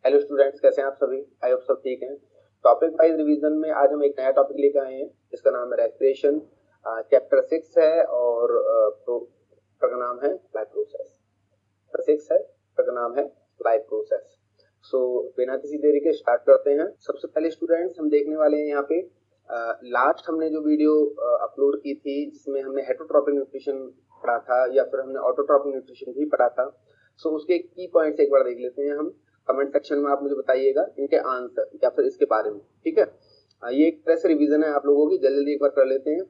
Hello students, कैसे हैं आप सभी? आई होप सब ठीक हैं। टॉपिक वाइज रिवीजन में आज हम एक नया टॉपिक लेकर आए हैं जिसका नाम है रेस्पिरेशन। चैप्टर 6 है और का नाम है लाइफ प्रोसेस। चैप्टर 6 है, का नाम है लाइफ प्रोसेस। सो बिना किसी देरी के स्टार्ट करते हैं। सबसे पहले स्टूडेंट्स हम देखने वाले हैं यहाँ पे लास्ट हमने जो वीडियो अपलोड की थी जिसमें हमने हेटरोट्रॉपिक न्यूट्रिशन पढ़ा था या फिर हमने ऑटोट्रॉपिक न्यूट्रिशन भी पढ़ा था। सो उसके की पॉइंट्स एक बार देख लेते हैं हम। कमेंट सेक्शन में आप मुझे बताइएगा इनके आंसर या फिर इसके बारे में, ठीक है। ये एक तरह से रिवीजन है आप लोगों की, जल्दी एक बार कर लेते हैं।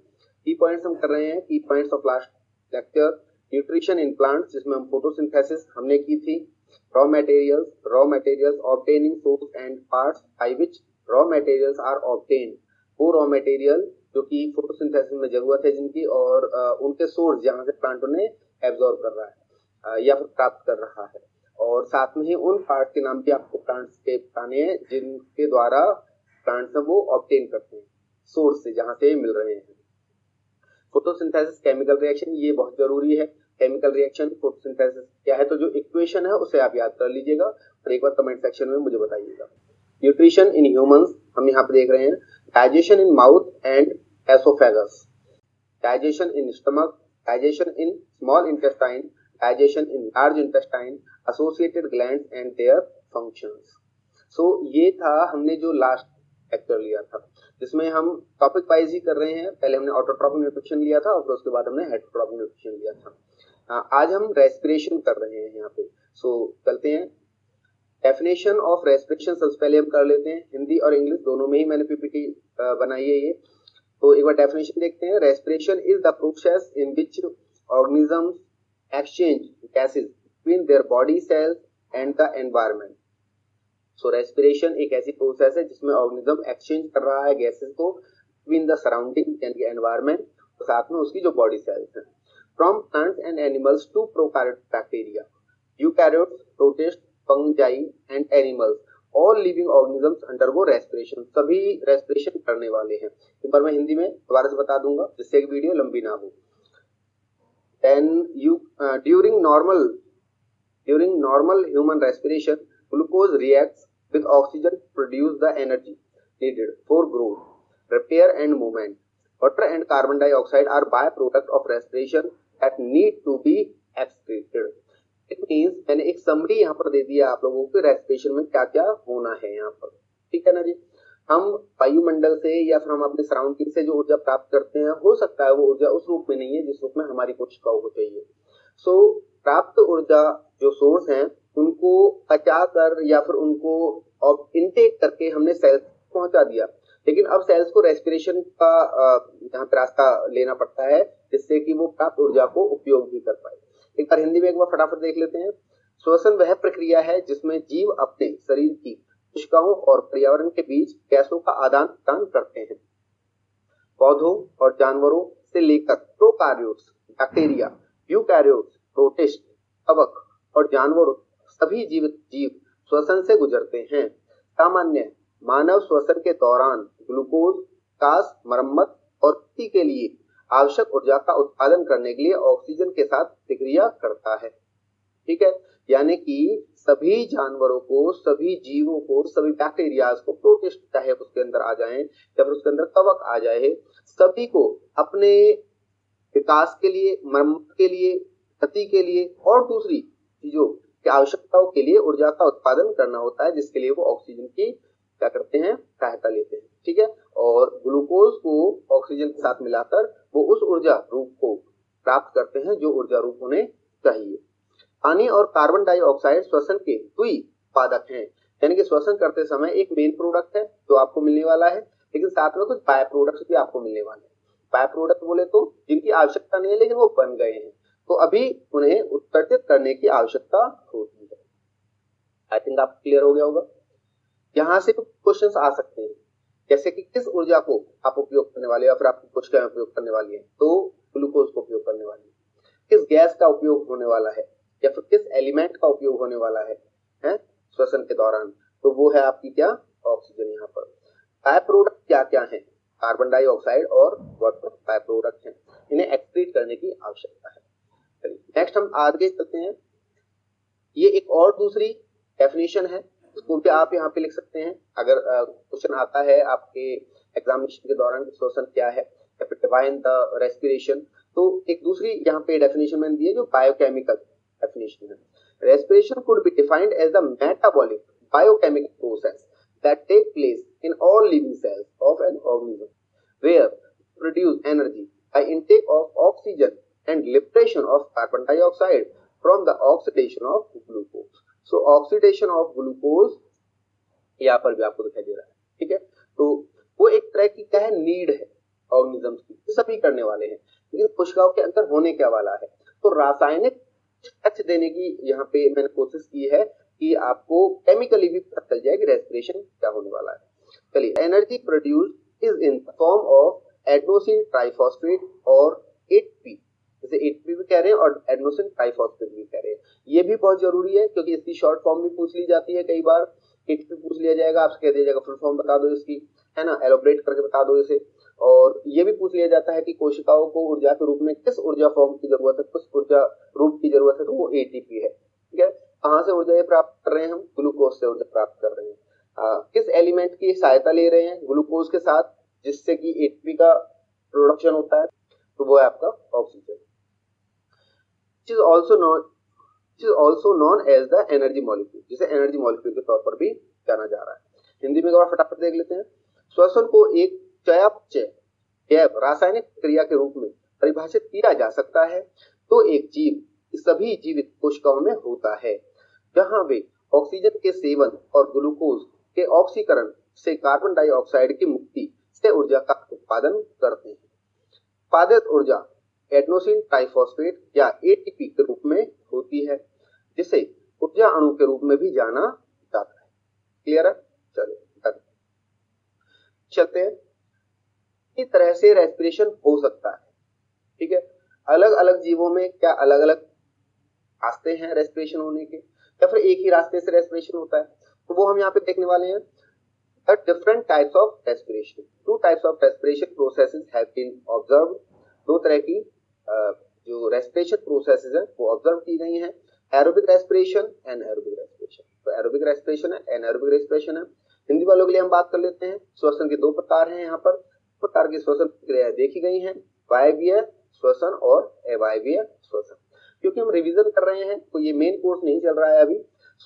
की पॉइंट्स हम कर रहे हैं, की points of last lecture. Nutrition in plants जिसमें हम फोटोसिंथेसिस हमने की थी। Raw materials obtaining source and parts by which raw materials are obtain. वो रॉ मटेरियल जो कि फोटोसिंथेसिस में जरूरत है जिनकी, और उनके सोर्स जहाँ से प्लांट उन्हें एब्जॉर्ब कर रहा है या फिर प्राप्त कर रहा है। और साथ में ही उन पार्ट के नाम भी आपको प्लांट्स के बताने हैं जिनके द्वारा प्लांट्स वो ऑब्टेन करते हैं सोर्स से जहां से मिल रहे हैं। फोटोसिंथेसिस केमिकल रिएक्शन, ये बहुत जरूरी है। केमिकल रिएक्शन फोटोसिंथेसिस क्या है, तो जो इक्वेशन है उसे आप याद कर लीजिएगा और एक बार कमेंट सेक्शन में मुझे बताइएगा। न्यूट्रिशन इन ह्यूमंस हम यहाँ पे देख रहे हैं। Digestion in mouth and oesophagus, digestion in stomach, digestion in small intestine, digestion in large intestine, associated glands and their functions। so ये था हमने जो लास्ट लेक्चर लिया था जिसमें हम टॉपिक वाइज ही कर रहे हैं। पहले हमने ऑटोट्रॉपिक न्यूट्रिशन लिया था और फिर उसके बाद हमने हेटरोट्रॉपिक न्यूट्रिशन लिया था। आज हम रेस्पिरेशन कर रहे हैं यहाँ पे। सो चलते हैं। डेफिनेशन ऑफ रेस्पिरेशन सबसे पहले हम कर लेते हैं, हिंदी और इंग्लिश दोनों में ही मैंने पीपीटी बनाई है ये। तो एक बार डेफिनेशन देखते हैं। Respiration is the process in which organisms exchange gases between their body cells and the environment। so respiration एक ऐसी प्रोसेस है जिसमें ऑर्गेनिज्म एक्सचेंज कर रहा है गैसेस को between the surrounding यानी कि environment और साथ में उसकी जो बॉडी सेल्स हैं। from plants and animals to prokaryotic bacteria, eukaryotes, protists, fungi and animals, all living organisms undergo respiration। सभी रेस्पिरेशन करने वाले हैं। एक बार मैं हिंदी में दोबारा से बता दूंगा जिससे कि वीडियो लंबी ना हो। then you during normal human respiration, glucose reacts with oxygen to produce the energy needed for growth, repair and movement. Water and carbon dioxide are byproduct of respiration that need to be excreted। It means मैंने एक summary यहाँ पर दे दिया आप लोगों को respiration में क्या क्या होना है यहाँ पर, ठीक है ना जी। हम वायुमंडल से या फिर हम अपने सराउंडिंग से जो ऊर्जा प्राप्त करते हैं, हो सकता है वो ऊर्जा उस रूप में नहीं है जिस रूप में हमारी कोशिकाओं को चाहिए। सो प्राप्त ऊर्जा जो सोर्स हैं उनको पचा कर या फिर उनको इनटेक करके हमने सेल्स पहुंचा दिया, लेकिन अब सेल्स को रेस्पिरेशन का यहाँ पे रास्ता लेना पड़ता है जिससे कि वो प्राप्त ऊर्जा को उपयोग भी कर पाए। एक बार हिंदी में एक बार फटाफट देख लेते हैं। श्वसन वह प्रक्रिया है जिसमें जीव अपने शरीर की कोशिकाओं और पर्यावरण के बीच गैसों का आदान प्रदान करते हैं। पौधों और जानवरों से लेकर प्रोकार्योट्स, बैक्टीरिया, यूकैरियोट्स, प्रोटिस्ट, कवक और जानवर सभी जीवित जीव श्वसन से गुजरते हैं। सामान्य मानव श्वसन के दौरान ग्लूकोज विकास, मरम्मत और गति के लिए आवश्यक ऊर्जा का उत्पादन करने के लिए ऑक्सीजन के साथ प्रतिक्रिया करता है, ठीक है। यानी कि सभी जानवरों को, सभी जीवों को, सभी बैक्टीरियाज को, प्रोटिस्ट चाहे उसके अंदर आ जाएं या फिर उसके अंदर कवक आ जाए, सभी को अपने विकास के लिए, मरम्मत के लिए, गति के लिए और दूसरी चीजों की आवश्यकताओं के लिए ऊर्जा का उत्पादन करना होता है, जिसके लिए वो ऑक्सीजन की क्या करते हैं, सहायता लेते हैं, ठीक है। और ग्लूकोज को ऑक्सीजन के साथ मिलाकर वो उस ऊर्जा रूप को प्राप्त करते हैं जो ऊर्जा रूप उन्हें चाहिए। पानी और कार्बन डाइऑक्साइड श्वसन के द्वि उत्पादक हैं, यानी कि श्वसन करते समय एक मेन प्रोडक्ट है जो आपको मिलने वाला है, लेकिन साथ में कुछ बाय प्रोडक्ट्स भी आपको मिलने वाले हैं। बाय प्रोडक्ट बोले तो जिनकी आवश्यकता नहीं है लेकिन वो बन गए हैं, तो अभी उन्हें उत्सर्जित करने की आवश्यकता होती है। आई थिंक आप क्लियर हो गया होगा। यहाँ से कुछ क्वेश्चंस आ सकते हैं, जैसे कि किस ऊर्जा को आप उपयोग करने वाले हैं, या फिर आपकी कोशिकाएं उपयोग करने वाली है, तो ग्लूकोज को उपयोग करने वाली है। किस गैस का उपयोग होने वाला है या फिर किस एलिमेंट का उपयोग होने वाला है श्वसन के दौरान, तो वो है आपकी क्या, ऑक्सीजन। यहाँ पर बाय प्रोडक्ट क्या क्या है, कार्बन डाइऑक्साइड और वाटर बाय प्रोडक्ट हैं, इन्हें एक्सक्रीट करने की आवश्यकता है। नेक्स्ट हम आगे चलते हैं। ये एक और दूसरी डेफिनेशन है इसको भी आप यहाँ पे लिख सकते हैं अगर क्वेश्चन आता है आपके एग्जामिनेशन के दौरान, श्वसन क्या है या फिर डिफाइन द रेस्पिरेशन। तो एक दूसरी यहाँ पे डेफिनेशन मैंने दी है जो बायोकेमिकल डेफिनेशन है। Respiration could be defined as the metabolic biochemical process that take place in all living cells of an organism where produce energy by intake of oxygen and liberation of carbon dioxide from the oxidation of glucose. So oxidation of glucose यहाँ पर भी आपको दिखाई दे रहा है, ठीक है। तो वो एक तरह की क्या है, नीड है ऑर्गेनिजम्स की, सभी करने वाले हैं, लेकिन कोशिकाओं के अंदर होने क्या वाला है। तो रासायनिक टच देने की यहाँ पे मैंने कोशिश की है कि आपको केमिकली भी पता चल जाए कि रेस्पिरेशन क्या होने वाला है। चलिए, energy produced is in form of adenosine triphosphate और एटीपी, जैसे एटीपी भी कह रहे हैं और एडेनोसिन ट्राइफॉस्फेट भी कह रहे हैं। ये भी बहुत जरूरी है क्योंकि इसकी शॉर्ट फॉर्म भी पूछ ली जाती है, कई बार एटीपी पूछ लिया जाएगा, आपसे कह दिया जाएगा फुल फॉर्म बता दो इसकी, है ना, एलोबरेट करके बता दो इसे। और ये भी पूछ लिया जाता है कि कोशिकाओं को ऊर्जा के रूप में किस ऊर्जा फॉर्म की जरूरत है, किस ऊर्जा रूप की जरूरत है, तो वो एटीपी है, ठीक है। कहाँ से ऊर्जा प्राप्त कर रहे हैं हम, ग्लूकोज से ऊर्जा प्राप्त कर रहे हैं। किस एलिमेंट की सहायता ले रहे हैं ग्लूकोज के साथ, जिससे कि एटीपी का प्रोडक्शन होता है, तो वो है आपका oxygen, which is also known as the energy molecule, जिसे एनर्जी मॉलिक्यूल के तौर पर भी जाना जा रहा है। हिंदी में एक बार फटाफट देख लेते हैं। श्वसन को एक चयापचय गैर रासायनिक क्रिया के रूप में परिभाषित किया जा सकता है तो एक जीव सभी जीवित कोशिकाओं में होता है, जहां वे ऑक्सीजन के सेवन और ग्लूकोज के ऑक्सीकरण से कार्बन डाइऑक्साइड की मुक्ति से ऊर्जा का उत्पादन करते हैं। उत्पादित ऊर्जा एडेनोसिन ट्राइफॉस्फेट या एटीपी के रूप में होती है, जिसे ऊर्जा अणु के रूप में भी जाना जाता है। क्लियर है? चलो चलते हैं। इस तरह से रेस्पिरेशन हो सकता है, ठीक है। अलग अलग जीवों में क्या अलग अलग रास्ते हैं रेस्पिरेशन होने के, या फिर एक ही रास्ते से रेस्पिरेशन होता है, तो वो हम यहाँ पे देखने वाले हैं। Different types of respiration, 2 types of respiration processes have been observed. 2 तरह की जो रेस्पिरेशन प्रोसेसेस है वो ऑब्जर्व की गई हैं, एरोबिक रेस्पिरेशन, एनाएरोबिक रेस्पिरेशन। तो एरोबिक रेस्पिरेशन है, एनाएरोबिक रेस्पिरेशन है। हिंदी वालों के लिए हम बात कर लेते हैं। श्वसन के 2 प्रकार हैं, यहाँ पर प्रकार की श्वसन क्रियाएं देखी गई हैं, वायवीय श्वसन और अवायवीय श्वसन। क्योंकि हम रिवीजन कर रहे हैं तो ये मेन कोर्स नहीं चल रहा है अभी,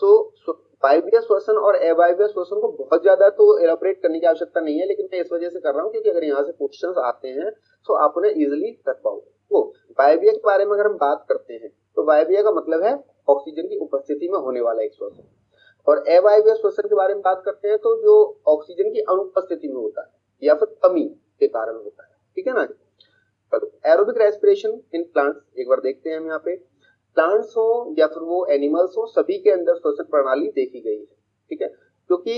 सो वायवीय श्वसन और अवायवीय श्वसन को बहुत ज्यादा तो एलैबोरेट करने की आवश्यकता नहीं है, लेकिन मैं इस वजह से कर रहा हूँ क्योंकि अगर यहाँ से क्वेश्चंस आते हैं तो आप उन्हें इजिली कर पाओगे। तो वायवीय के बारे में अगर हम बात करते हैं तो वायवीय का मतलब है ऑक्सीजन की उपस्थिति में होने वाला एक श्वसन, और अवायवीय श्वसन के बारे में बात करते हैं तो जो ऑक्सीजन की अनुपस्थिति में होता है या फिर कमी के कारण होता है, ठीक है ना। एरोबिक रेस्पिरेशन इन प्लांट्स, एक बार देखते हैं हम यहाँ पे। प्लांट्स हो या फिर वो एनिमल्स हो, सभी के अंदर श्वसन प्रणाली देखी गई है, ठीक है। क्योंकि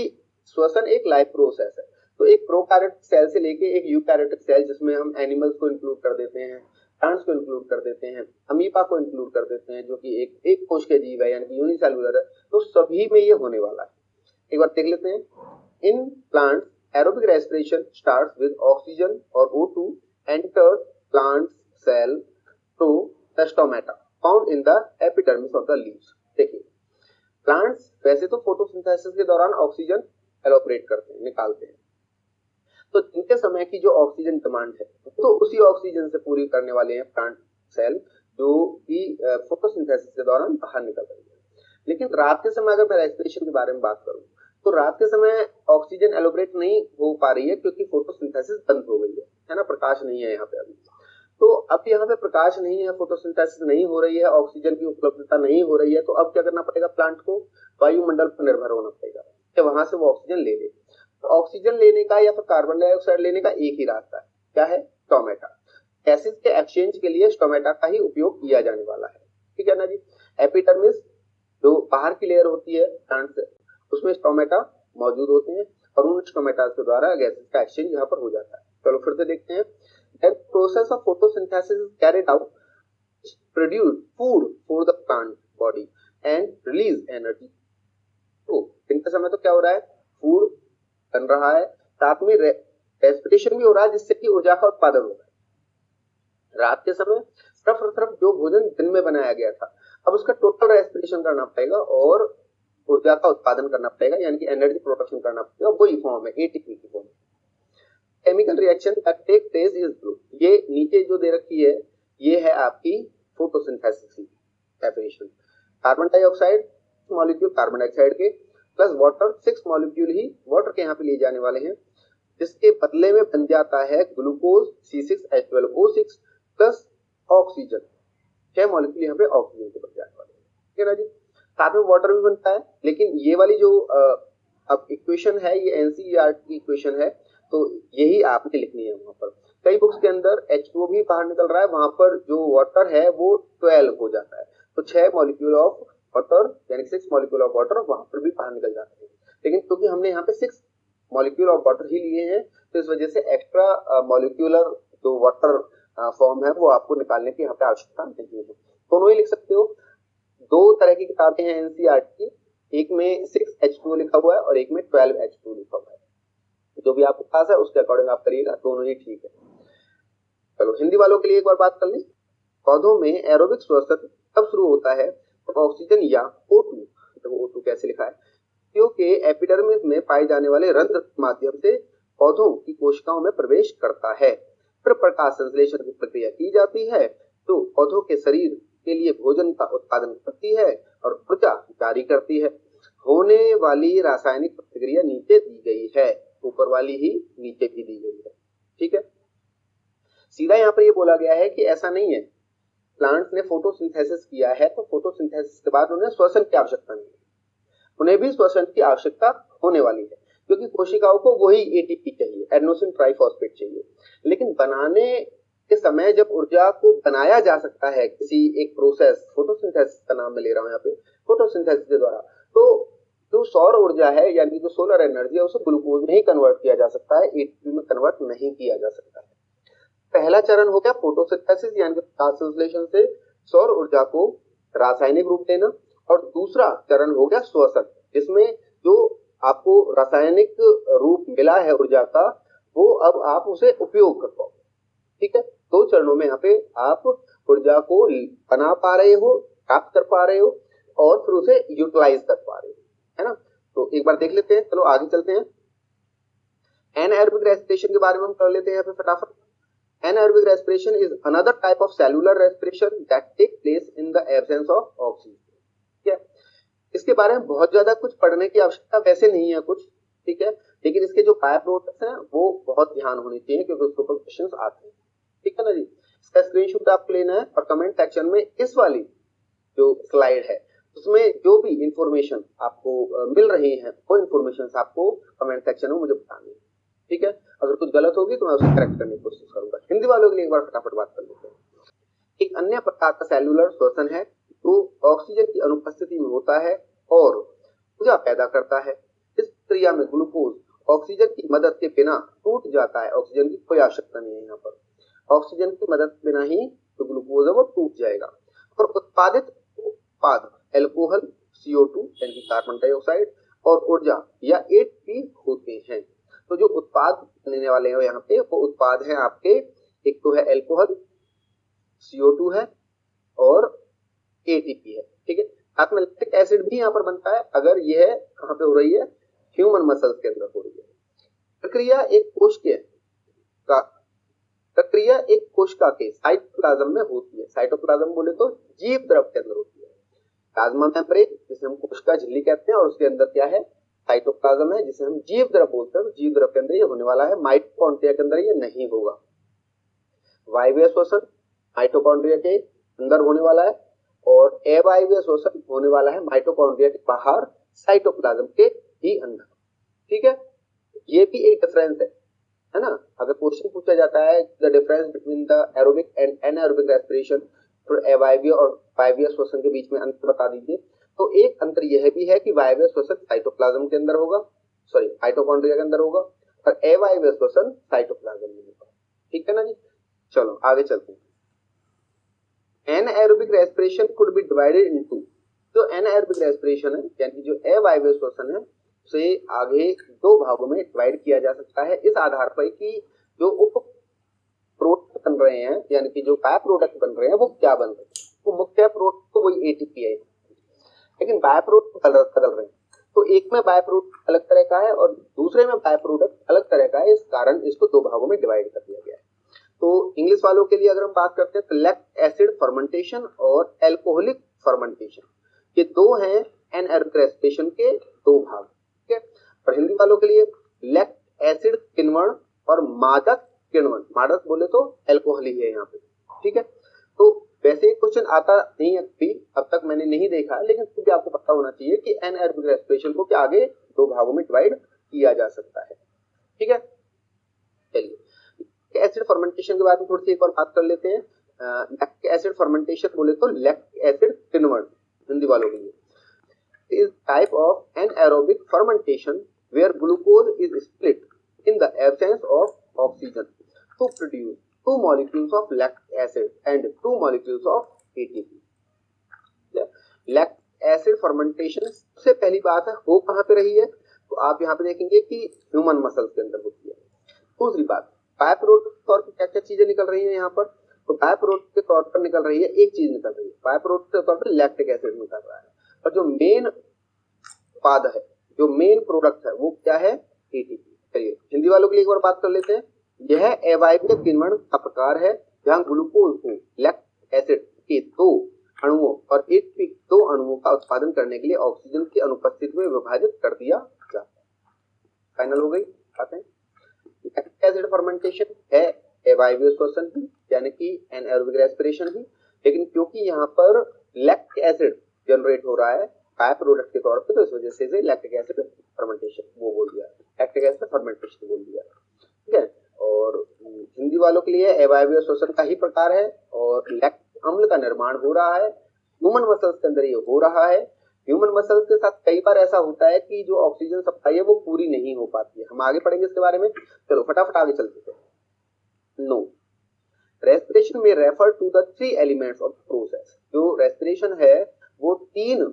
श्वसन एक लाइफ प्रोसेस है, तो एक प्रोकैरियोटिक सेल से लेके एक यूकैरियोटिक सेल, जिसमें हम एनिमल्स को इंक्लूड कर देते हैं, प्लांट्स को इंक्लूड कर देते हैं, अमीबा को इंक्लूड कर देते हैं जो कि एक कोश के जीव है यानी कि यूनिसेलुलर है, तो सभी में ये होने वाला है। एक बार देख लेते हैं। In plants aerobic respiration starts with oxygen or O2 enters plant cell through the stomata found in the epidermis of the leaves। देखिए, प्लांट्स वैसे तो फोटोसिंथेसिस के दौरान ऑक्सीजन एलोबरेट करते हैं, निकालते हैं, तो जिनके समय की जो ऑक्सीजन डिमांड है तो उसी ऑक्सीजन से पूरी करने वाले हैं प्लांट सेल, जो कि फोटोसिंथेसिस के दौरान बाहर निकल रही है। लेकिन रात के समय अगर मैं रेस्पिरेशन के बारे में बात करूं तो रात के समय ऑक्सीजन एलोबरेट नहीं हो पा रही है क्योंकि फोटोसिंथेसिस बंद हो गई है ना, प्रकाश नहीं है यहाँ पे अभी। तो अब यहाँ पे प्रकाश नहीं है, फोटोसिंथेसिस नहीं हो रही है, ऑक्सीजन की उपलब्धता नहीं हो रही है, तो अब क्या करना पड़ेगा, प्लांट को वायुमंडल पर निर्भर होना पड़ेगा कि वहां से वो ऑक्सीजन ले ले। तो ऑक्सीजन लेने का या फिर कार्बन डाइऑक्साइड लेने का एक ही रास्ता है, क्या है, स्टोमेटा। गैसेस के एक्सचेंज के लिए स्टोमेटा का ही उपयोग किया जाने वाला है, ठीक है ना जी। एपिडर्मिस जो बाहर की लेयर होती है प्लांट से, उसमें स्टोमेटा मौजूद होते हैं और उन स्टोमेटा के द्वारा गैसेस का एक्सचेंज यहाँ पर हो जाता है। चलो फिर से देखते हैं। Then process of photosynthesis is carried out, produce food for the plant body and release energy। तो दिन के समय तो क्या हो रहा है, फूड बन रहा है, साथ में रेस्पिरेशन भी हो रहा है जिससे कि ऊर्जा का उत्पादन हो रहा है। रात के समय तरफ जो भोजन दिन में बनाया गया था, अब उसका टोटल रेस्पिरेशन करना पड़ेगा और ऊर्जा का उत्पादन करना पड़ेगा, यानी कि एनर्जी प्रोडक्शन करना पड़ेगा, वही फॉर्म है एटीपी की form. Chemical reaction that take place is blue. ये नीचे जो दे रखी है ये है आपकी फोटोसिंथेसिस की definition. Carbon dioxide molecule carbon dioxide के प्लस वाटर 6 मॉलिक्यूल ही वाटर के यहाँ पे लिए जाने वाले हैं, जिसके बदले में बन जाता है glucose C6H12O6 plus oxygen. 6 molecule यहाँ पे ऑक्सीजन के बन जाने वाले हैं, ठीक है ना जी। साथ में वाटर भी बनता है, लेकिन ये वाली जो अब इक्वेशन है ये एनसीईआरटी की इक्वेशन है, तो यही आपने लिखनी है। वहां पर कई बुक्स के अंदर H2O भी बाहर निकल रहा है, वहां पर जो वाटर है वो 12 हो जाता है, तो 6 मॉलिक्यूल ऑफ वाटर यानी 6 मॉलिक्यूल ऑफ वाटर वहां पर भी बाहर निकल जाते हैं। लेकिन क्योंकि हमने यहाँ पे 6 मॉलिक्यूल ऑफ वाटर ही लिए हैं, तो इस वजह से एक्स्ट्रा मॉलिक्यूलर जो वाटर फॉर्म है वो आपको निकालने की यहाँ पे आवश्यकता नहीं है। दोनों ही लिख सकते हो। 2 तरह की किताबें हैं एनसीईआरटी की, एक में 6H2O लिखा हुआ है और एक में 12H2 लिखा हुआ है। जो भी आपके पास है उसके अकॉर्डिंग आप करिएगा, दोनों ही ठीक है। चलो हिंदी वालों के लिए एक बार बात कर लें। पौधों में एरोबिक श्वसन तब शुरू होता है तो ऑक्सीजन या O2, देखो O2 कैसे लिखा है, क्योंकि एपिडर्मिस में पाए जाने वाले रंध्र के माध्यम से पौधों की कोशिकाओं में प्रवेश करता है। फिर प्रकाश संश्लेषण की प्रक्रिया की जाती है तो पौधों के शरीर के लिए भोजन का उत्पादन करती है और ऊर्जा जारी करती है। होने वाली रासायनिक प्रतिक्रिया नीचे दी गई है, ऊपर वाली ही नीचे भी दी गई है, ठीक है। सीधा यहाँ पर ये बोला गया है कि ऐसा नहीं है, प्लांट्स ने फोटोसिंथेसिस किया है तो फोटोसिंथेसिस के बाद उन्हें श्वसन की आवश्यकता नहीं है, उन्हें भी श्वसन की आवश्यकता होने वाली है, क्योंकि कोशिकाओं को वही एटीपी चाहिए, एडेनोसिन ट्राइफॉस्फेट चाहिए। लेकिन बनाने के समय जब ऊर्जा को बनाया जा सकता है किसी एक प्रोसेस, फोटोसिंथेसिस का नाम मैं ले रहा हूँ यहाँ पे, फोटोसिंथेसिस के द्वारा, तो जो सौर ऊर्जा है यानी जो सोलर एनर्जी है उसे ग्लूकोज में ही कन्वर्ट किया जा सकता है, एटीपी में कन्वर्ट नहीं किया जा सकता है। पहला चरण हो गया फोटोसिंथेसिस यानी प्रकाश संश्लेषण से सौर ऊर्जा को रासायनिक रूप देना, और दूसरा चरण हो गया श्वसन, जिसमें जो आपको रासायनिक रूप मिला है ऊर्जा का वो अब आप उसे उपयोग कर पाओ, ठीक है। 2 चरणों में यहाँ पे आप ऊर्जा को बना पा रहे हो, प्राप्त कर पा रहे हो और फिर उसे यूटिलाइज कर पा रहे हो, है ना। तो एक बार देख लेते हैं, चलो आगे चलते हैं। एनाएरोबिक रेस्पिरेशन के बारे में हम कर लेते हैं यहाँ पे फटाफट। Anaerobic respiration is another type of cellular respiration that takes place in the absence of oxygen। क्या इसके बारे में बहुत ज्यादा कुछ पढ़ने की आवश्यकता वैसे नहीं है कुछ, ठीक है, लेकिन इसके जो बाय प्रोडक्ट्स हैं वो बहुत ध्यान होने चाहिए क्योंकि उसके ऊपर क्वेश्चंस आते हैं, ठीक है ना जी। इसका स्क्रीनशॉट आपको लेना है और कमेंट सेक्शन में इस वाली जो स्लाइड है उसमें जो भी इंफॉर्मेशन आपको मिल रही है वो इंफॉर्मेशन आपको कमेंट सेक्शन में मुझे बतानी है, ठीक है। अगर कुछ गलत होगी तो मैं उसे करेक्ट करने की कोशिश करूंगा। हिंदी वालों के लिए एक बार फटाफट बात कर लेते हैं। एक अन्य प्रकार का सेलुलर श्वसन है जो ऑक्सीजन की अनुपस्थिति में होता है और ऊर्जा पैदा करता है। इस क्रिया में ग्लूकोज ऑक्सीजन की मदद के बिना टूट जाता है, ऑक्सीजन की कोई आवश्यकता नहीं है यहाँ पर, ऑक्सीजन की मदद के बिना ही जो ग्लूकोज है वो टूट जाएगा और उत्पादित उत्पाद एल्कोहल CO2 यानी कार्बन डाइऑक्साइड और ऊर्जा या एटीपी होते हैं। तो जो उत्पाद बनने वाले हैं यहाँ पे वो उत्पाद है आपके, एक तो है एल्कोहल, CO2 है और एटीपी है, ठीक है। साथ में लैक्टिक एसिड भी यहाँ पर बनता है, अगर यह कहाँ पे हो रही है, ह्यूमन मसल्स के अंदर हो रही है। प्रक्रिया एक कोशिका के साइटोप्लाज्म में होती है। साइटोप्लाज्म बोले तो जीव द्रव के अंदर होती है। प्लाज्मा मेम्ब्रेन जिसे हम कोशिका झिल्ली कहते हैं और उसके अंदर क्या है, साइटोप्लाज्म है जिसे हम जीव द्रव बोलते हैं। जीव द्रव के अंदर ये होने वाला है, माइटोकॉन्ड्रिया के अंदर ये नहीं होगा। वायवीय श्वसन माइटोकॉन्ड्रिया के अंदर होने वाला है और अवायवीय श्वसन होने वाला है माइटोकॉन्ड्रिया के बाहर साइटोप्लाज्म के ही अंदर, ठीक है। ये भी एक डिफरेंस है ना। अगर क्वेश्चन पूछा जाता है the difference between the aerobic and anaerobic respiration, तो अवायवीय और वायवीय श्वसन के बीच में अंतर बता दीजिए। तो एक अंतर यह भी है कि वायवीय श्वसन साइटोप्लाज्म के अंदर होगा, सॉरी माइटोकॉन्ड्रिया के अंदर होगा, और अवायवीय श्वसन साइटोप्लाज्म में होगा, ठीक है ना जी। चलो आगे चलते हैं। Anaerobic respiration could be divided into, जो एनाएरोबिक रेस्पिरेशन है यानी जो अवायवीय श्वसन है उसे आगे 2 भागों में डिवाइड किया जा सकता है, इस आधार पर कि जो उप प्रोडक्ट बन रहे हैं यानी कि जो बाय प्रोडक्ट बन रहे हैं वो क्या बन रहे हैं। तो मुख्य प्रोडक्ट तो वही एटीपी है। लेकिन बाय प्रोडक्ट बदल रहे हैं। तो एक में बाय प्रोडक्ट अलग तरह का है और दूसरे में बाय प्रोडक्ट अलग तरह का है, इस कारण इसको दो भागों में डिवाइड कर दिया गया है। तो इंग्लिश वालों के लिए अगर हम बात करते हैं तो लैक्टिक एसिड फर्मेंटेशन और एल्कोहलिक फर्मेंटेशन, ये दो हैं एनएरोबिक रेस्पिरेशन के दो भाग, ठीक है। और हिंदी वालों के लिए लैक्टिक एसिड किण्वन और मादक किण्वन, मादक बोले तो अल्कोहल ही है यहाँ पे, ठीक है। तो वैसे क्वेश्चन आता नहीं है अभी, अब तक मैंने नहीं देखा, लेकिन फिर भी आपको पता होना चाहिए कि एनएरोबिक रेस्पिरेशन को क्या आगे दो भागों में डिवाइड किया जा सकता है, ठीक है। चलिए एसिड फर्मेंटेशन के बारे में थोड़ी सी एक और बात कर लेते हैं। लैक्टिक एसिड फर्मेंटेशन बोले तो लैक्टिक एसिड किण्वन हिंदी वालों के लिए is type of anaerobic fermentation where glucose is split in the absence of oxygen to produce 2 molecules of lactic acid and 2 molecules of ATP। Lactic acid fermentation सबसे पहली बात है हो कहाँ पे रही है, तो आप यहाँ पे देखेंगे कि ह्यूमन मसल्स के अंदर होती है। दूसरी बात, बाय प्रोडक्ट के तौर पर क्या क्या चीजें निकल रही है यहाँ पर, तो बाय प्रोडक्ट के तौर पर निकल रही है, एक चीज निकल रही है बाय प्रोडक्ट के तौर पर लैक्टिक एसिड निकल रहा है, और जो मेन उत्पाद है, जो मेन प्रोडक्ट है वो क्या है, एटीपी। चलिए हिंदी वालों के लिए एक बार बात कर लेते हैं। यह अवायवीय किण्वन का प्रकार है जहां ग्लूकोज को लैक्टिक एसिड के दो अणुओं और एटीपी दो अणुओं का उत्पादन करने के लिए ऑक्सीजन की अनुपस्थिति में विभाजित कर दिया जाता है। फाइनल हो गई बातें। लैक्टिक एसिड फर्मेंटेशन है अवायवीय श्वसन भी, यानी कि एनाएरोबिक रेस्पिरेशन भी, लेकिन क्योंकि यहाँ पर लैक्टिक एसिड जनरेट हो रहा है बाय प्रोडक्ट के तौर पे, तो इस वजह से लैक्टिक एसिड फर्मेंटेशन वो बोल दिया, लैक्टिक एसिड फर्मेंटेशन बोल दिया, ठीक है। और हिंदी वालों के लिए अवायवीय श्वसन का ही प्रकार है और लैक्टिक अम्ल का निर्माण हो रहा है ह्यूमन मसल्स के अंदर, ये हो रहा है। ह्यूमन मसल्स के साथ कई बार ऐसा होता है कि जो ऑक्सीजन सप्लाई है वो पूरी नहीं हो पाती है, हम आगे पढ़ेंगे इसके बारे में। चलो फटाफट आगे चलते हैं। नो, रेस्पिरेशन में refer to the 3 elements of process. जो रेस्पिरेशन है वो 3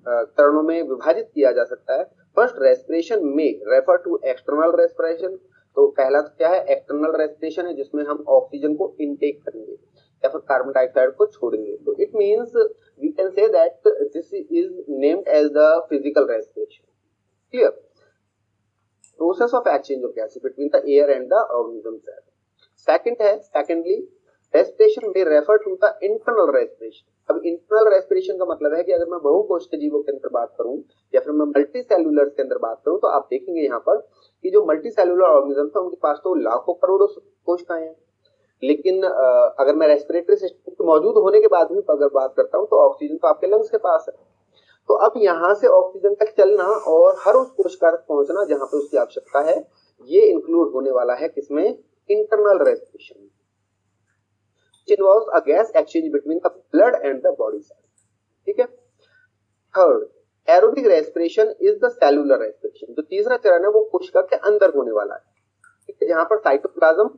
चरणों में विभाजित किया जा सकता है। फर्स्ट, रेस्पिरेशन में रेफर टू एक्सटर्नल रेस्पिरेशन। तो पहला तो क्या है, एक्सटर्नल रेस्पिरेशन है जिसमें हम ऑक्सीजन को इनटेक करेंगे या फिर कार्बन डाइऑक्साइड को छोड़ेंगे। तो it means we can say that this is named as the physical respiration. Clear? Process of exchange of gases between the air and the organism. Second है, सेकेंडली रेस्पिरेशन में refer to the internal respiration. अब internal respiration का मतलब है कि अगर मैं बहुकोष्ठीय जीवों के अंदर बात करूं या फिर मैं मल्टी सेल्यूलर के अंदर बात करूं, तो आप देखेंगे यहाँ पर कि जो मल्टी सेल्यूलर ऑर्गेनिज्म है उनके पास तो लाखों करोड़ों कोशिकाएं हैं, लेकिन अगर मैं रेस्पिरेटरी सिस्टम के मौजूद होने के बाद भी अगर बात करता हूं तो ऑक्सीजन तो आपके लंग्स के पास है। तो अब यहाँ से ऑक्सीजन तक चलना और हर उस कोशिका तक पहुंचना जहां पर उसकी आवश्यकता है, ये इंक्लूड होने वाला है किसमें, internal respiration, which involves a gas exchange between the blood and the body cells। ठीक है। Third, aerobic respiration is the cellular respiration. जो तीसरा चरण है वो कोशिका के अंदर होने वाला है, ठीक है, जहां पर साइटोप्लाज्म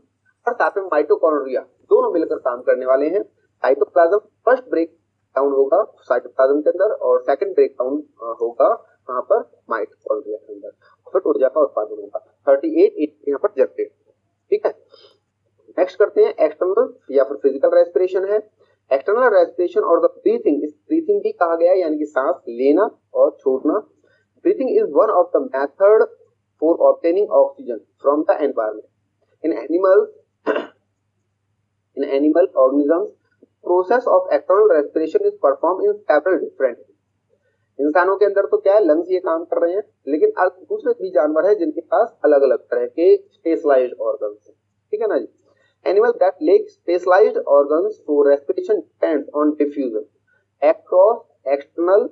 और साथ में माइटोकॉन्ड्रिया दोनों मिलकर काम करने वाले हैं। साइटोप्लाज्म फर्स्ट ब्रेक डाउन होगा साइटोप्लाज्म के अंदर और सेकंड ब्रेक डाउन होगा वहां पर माइटोकॉन्ड्रिया के अंदर, फिर ऊर्जा का उत्पादन होगा। 38 यहाँ पर जनरेट, ठीक है। नेक्स्ट करते हैं एक्सटर्नल या फिर फिजिकल रेस्पिरेशन है। एक्सटर्नल रेस्पिरेशन और द ब्रीथिंग, इस ब्रीथिंग भी कहा गया है यानी कि सांस लेना और छोड़ना। Breathing is one of the method for obtaining oxygen from the environment. In animal organisms process of external respiration is perform in several different. इंसानों के अंदर तो क्या है, लंग्स ये काम कर रहे हैं, लेकिन दूसरे भी जानवर है जिनके पास अलग अलग तरह के स्पेशलाइज्ड ऑर्गन्स हैं, ठीक है ना जी। Animals that lack specialized organs for respiration depends on diffusion across external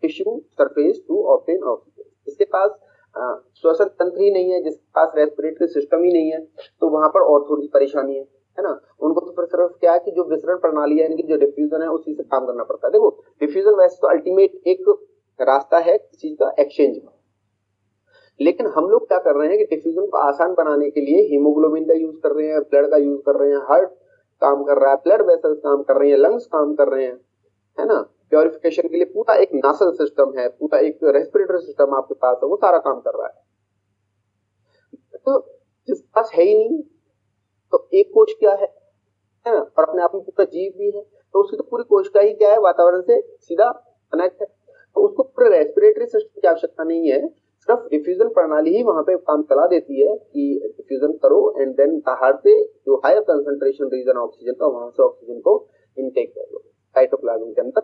tissue surface to obtain oxygen। जिसके पास श्वसन तंत्र ही नहीं है, जिसके पास रेस्पिरेटरी सिस्टम ही नहीं है, तो वहां पर और थोड़ी परेशानी है ना। उनको तो फिर सिर्फ क्या है कि जो विसरण प्रणाली है यानी कि जो डिफ्यूजन है उसी से काम करना पड़ता है। देखो डिफ्यूजन वैसे तो अल्टीमेट एक रास्ता है किसी चीज का एक्सचेंज का, लेकिन हम लोग क्या कर रहे हैं कि डिफ्यूजन को आसान बनाने के लिए हीमोग्लोबिन का यूज कर रहे हैं, ब्लड का यूज कर रहे हैं, हार्ट काम कर रहा है, ब्लड वेसल्स काम कर रहे हैं, लंग्स काम कर रहे हैं, है ना। प्योरिफिकेशन के लिए पूरा एक नासल सिस्टम है, पूरा एक रेस्पिरेटरी सिस्टम आपके पास है, वो सारा काम कर रहा है। तो जिसके पास है ही नहीं, तो एक कोश क्या है ना, और अपने आप में पूरा जीव भी है, तो उसकी तो पूरी कोशिका ही क्या है, वातावरण से सीधा कनेक्ट है। तो उसको पूरे रेस्पिरेटरी सिस्टम की आवश्यकता नहीं है, सिर्फ डिफ्यूजन प्रणाली ही वहां पे काम चला देती है कि डिफ्यूजन करो एंड देन बाहर से जो हायर कंसंट्रेशन रीजन ऑक्सीजन का वहां से ऑक्सीजन को इनटेक कर लो साइटोप्लाज्म के अंदर